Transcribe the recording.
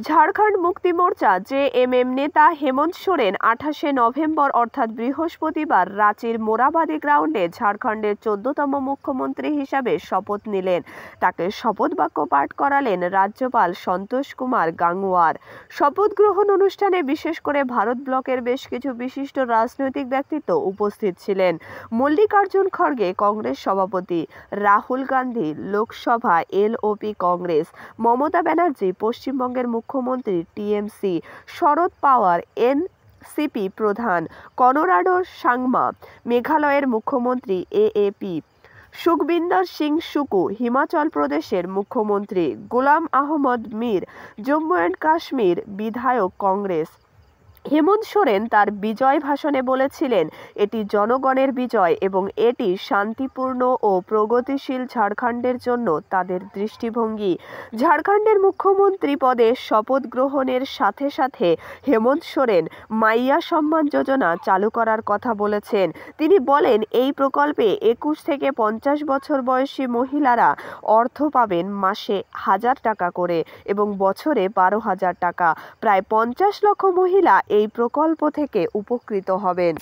ঝাড়খণ্ড মুক্তি মোর্চা জেএমএম নেতা হেমন্ত সোরেন 28শে নভেম্বর অর্থাৎ বৃহস্পতিবার রাঁচির মোরাবাদী গ্রাউন্ডে ঝাড়খণ্ডের 14তম মুখ্যমন্ত্রী হিসাবে শপথ নিলেন। তাকে শপথ বাক্য পাঠ করালেন রাজ্যপাল সন্তোষ কুমার গাঙ্গুয়ার। শপথ গ্রহণ অনুষ্ঠানে বিশেষ করে ভারত ব্লকের বেশ কিছু বিশিষ্ট রাজনৈতিক ব্যক্তিত্ব উপস্থিত ছিলেন। মল্লিকার্জুন খড়গে কংগ্রেস সভাপতি, রাহুল গান্ধী লোকসভা এলওপি কংগ্রেস, মমতা ব্যানার্জি পশ্চিমবঙ্গের মুখ্যমন্ত্রী টিএমসি, শরদ পাওয়ার এনসিপি প্রধান, কনরাডো সাংমা মেঘালয়ের মুখ্যমন্ত্রী এএপি, সুখবিন্দর সিং সুকু হিমাচল প্রদেশের মুখ্যমন্ত্রী, গোলাম আহমদ মীর জম্মু অ্যান্ড কাশ্মীর বিধায়ক কংগ্রেস। হেমন্ত সোরেন তার বিজয় ভাষণে বলেছিলেন, এটি জনগণের বিজয় এবং এটি শান্তিপূর্ণ ও প্রগতিশীল ঝাড়খণ্ডের জন্য তাদের দৃষ্টিভঙ্গি। ঝাড়খণ্ডের মুখ্যমন্ত্রী পদে শপথ গ্রহণের সাথে সাথে হেমন্ত সোরেন মাইয়া সম্মান যোজনা চালু করার কথা বলেছেন। তিনি বলেন, এই প্রকল্পে 21 থেকে 50 বছর বয়সী মহিলারা অর্থ পাবেন মাসে 1000 টাকা করে এবং বছরে 12,000 টাকা। প্রায় 50 লক্ষ মহিলা এই প্রকল্প থেকে উপকৃত হবেন।